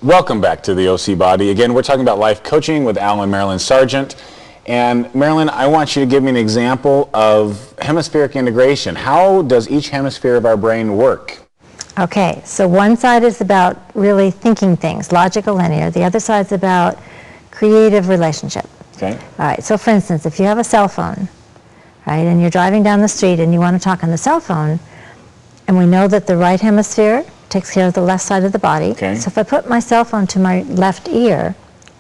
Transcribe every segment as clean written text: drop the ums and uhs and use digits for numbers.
Welcome back to the OC Body. Again, we're talking about life coaching with Al and Marilyn Sargent. And Marilyn, I want you to give me an example of hemispheric integration. How does each hemisphere of our brain work? Okay, so one side is about really thinking things, logical, linear. The other side's about creative relationship. Okay. All right, so for instance, if you have a cell phone, right, and you're driving down the street and you want to talk on the cell phone, and we know that the right hemisphere takes care of the left side of the body. Okay. So if I put my cell phone to my left ear,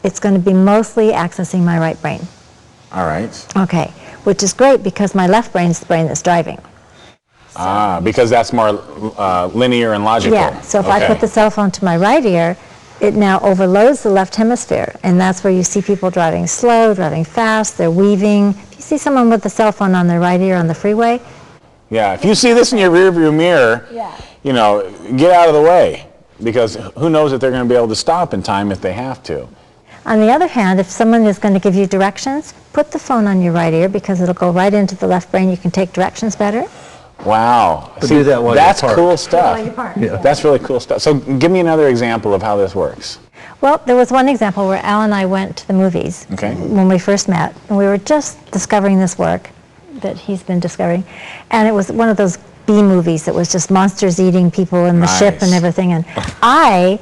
it's going to be mostly accessing my right brain. All right. Okay, which is great because my left brain is the brain that's driving. Because that's more linear and logical. Yeah, so if I put the cell phone to my right ear, it now overloads the left hemisphere, and that's where you see people driving slow, driving fast, they're weaving. If you see someone with a cell phone on their right ear on the freeway, yeah, if you see this in your rearview mirror, you know, get out of the way, because who knows if they're going to be able to stop in time if they have to. On the other hand, if someone is going to give you directions, put the phone on your right ear because it'll go right into the left brain. You can take directions better. Wow. But do that while that's you're parked. cool stuff. While you're parked. Yeah. That's really cool stuff. So give me another example of how this works. Well, there was one example where Al and I went to the movies Okay. when we first met, and we were just discovering this work that he's been discovering, and it was one of those B movies that was just monsters eating people in the ship and Nice. everything, and I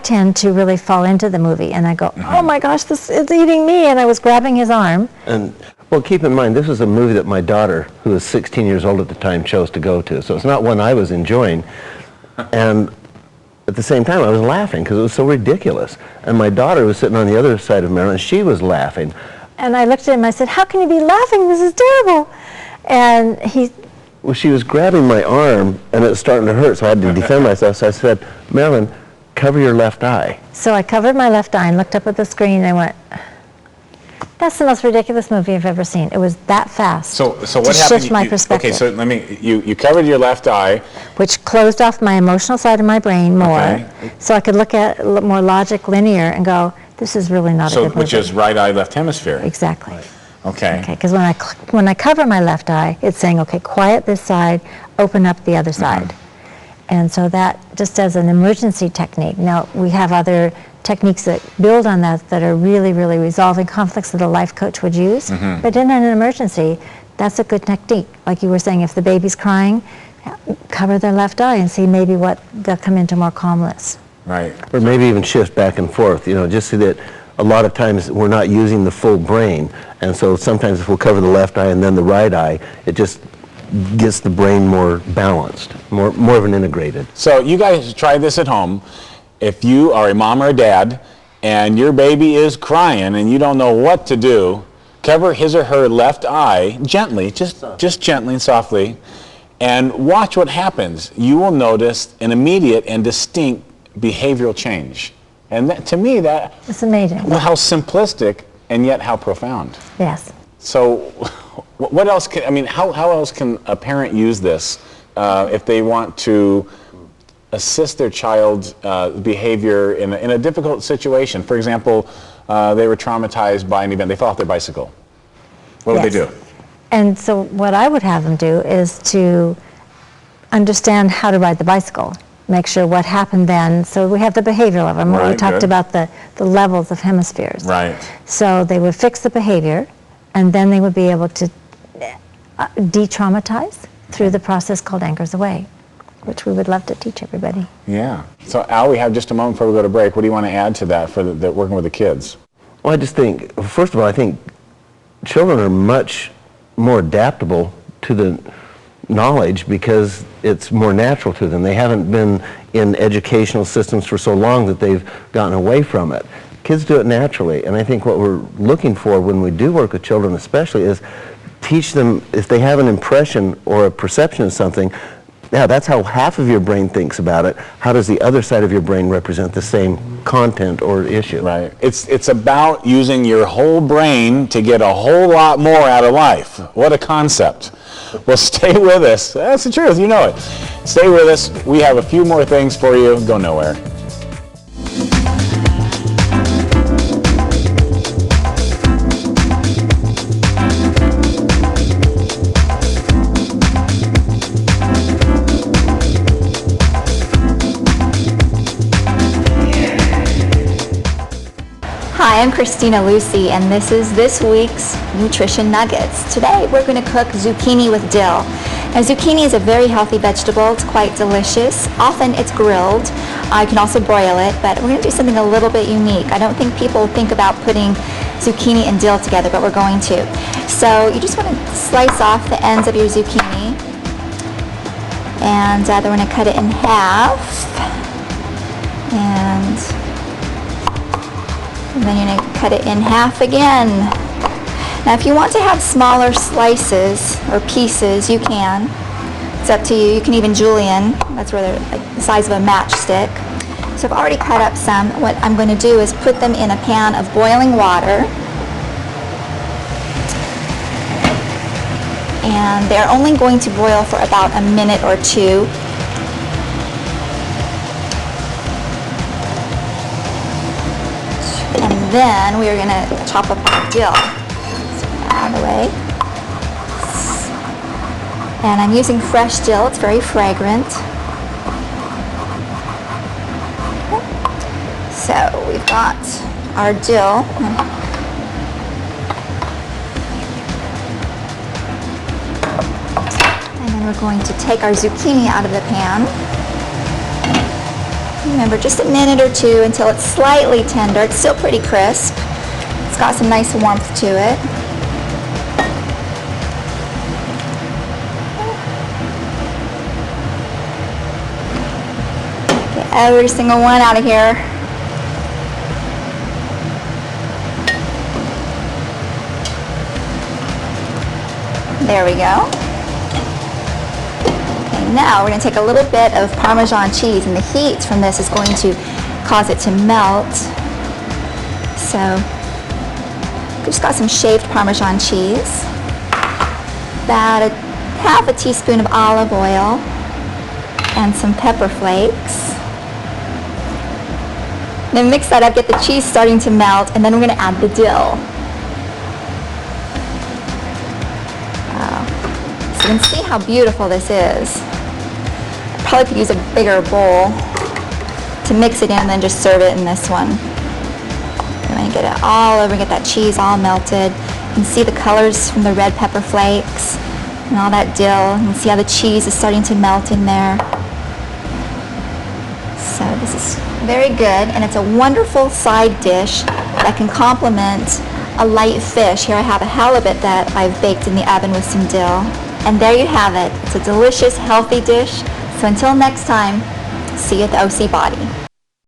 tend to really fall into the movie, and I go, oh my gosh, this is eating me, and I was grabbing his arm. And well, keep in mind, this is a movie that my daughter, who was 16 years old at the time, chose to go to. So it's not one I was enjoying. And at the same time, I was laughing because it was so ridiculous. And my daughter was sitting on the other side of Marilyn. She was laughing. And I looked at him and I said, how can you be laughing? This is terrible. And Well, she was grabbing my arm, and it was starting to hurt, so I had to defend myself. So I said, Marilyn, cover your left eye. so I covered my left eye and looked up at the screen and I went, that's the most ridiculous movie I've ever seen. It was that fast. So what to happened? shift my perspective. Okay, so let me. You covered your left eye. Which closed off my emotional side of my brain more, Okay. so I could look at more logic, linear, and go, this is really not a good movie. Which is right eye, left hemisphere. Exactly. Okay. Okay, because when I cover my left eye, it's saying, okay, quiet this side, open up the other side. And so that, just as an emergency technique. Now, we have other techniques that build on that that are really, really resolving conflicts that a life coach would use. But in an emergency, that's a good technique. Like you were saying, if the baby's crying, cover their left eye and see maybe what they'll come into more calmness. Right. Or maybe even shift back and forth, you know, just so that a lot of times we're not using the full brain. And so sometimes if we'll cover the left eye and then the right eye, it just gets the brain more balanced, more of an integrated. So you guys try this at home. If you are a mom or a dad and your baby is crying and you don't know what to do, cover his or her left eye gently, just gently and softly, and watch what happens. You will notice an immediate and distinct behavioral change. And that, to me, that, It's amazing. well, how simplistic and yet how profound. Yes. So what else can, I mean, how else can a parent use this if they want to assist their child's behavior in a difficult situation? For example, they were traumatized by an event. They fell off their bicycle. What would they Yes. do? And so what I would have them do is to understand how to ride the bicycle, make sure what happened then. So we have the behavioral of them. We Right, talked good. about the levels of hemispheres. Right. So they would fix the behavior, and then they would be able to de-traumatize through the process called Anchors Away, which we would love to teach everybody. Yeah. So Al, we have just a moment before we go to break. What do you want to add to that for the working with the kids? Well, I just think, first of all, I think children are much more adaptable to the knowledge because it's more natural to them. They haven't been in educational systems for so long that they've gotten away from it. Kids do it naturally, and I think what we're looking for when we do work with children especially is teach them, if they have an impression or a perception of something, yeah, that's how half of your brain thinks about it. How does the other side of your brain represent the same content or issue? Right. It's about using your whole brain to get a whole lot more out of life. What a concept. Well, stay with us. That's the truth. You know it. Stay with us. We have a few more things for you. Go nowhere. Hi, I'm Christina Lucy, and this is this week's Nutrition Nuggets. Today we're going to cook zucchini with dill. Now, zucchini is a very healthy vegetable. It's quite delicious. Often it's grilled. You can also broil it, but we're going to do something a little bit unique. I don't think people think about putting zucchini and dill together, but we're going to. So you just want to slice off the ends of your zucchini, and then we're going to cut it in half. And then you're going to cut it in half again. Now if you want to have smaller slices or pieces, you can. It's up to you. You can even julienne. That's where they're like the size of a matchstick. So I've already cut up some. What I'm going to do is put them in a pan of boiling water. And they're only going to boil for about a minute or two. And then we are going to chop up our dill. So out of the way. And I'm using fresh dill. It's very fragrant. So we've got our dill. And then we're going to take our zucchini out of the pan. Remember, just a minute or two until it's slightly tender. It's still pretty crisp. It's got some nice warmth to it. Get every single one out of here. There we go. Now we're going to take a little bit of Parmesan cheese, and the heat from this is going to cause it to melt. So we just got some shaved Parmesan cheese, about half a teaspoon of olive oil, and some pepper flakes. Then mix that up, get the cheese starting to melt, and then we're going to add the dill. So you can see how beautiful this is. Probably could use a bigger bowl to mix it in and then just serve it in this one. I'm going to get it all over, get that cheese all melted. You can see the colors from the red pepper flakes and all that dill. You can see how the cheese is starting to melt in there. So this is very good, and it's a wonderful side dish that can complement a light fish. Here I have a halibut that I've baked in the oven with some dill. And there you have it. It's a delicious, healthy dish. So until next time, see you at the OC Body.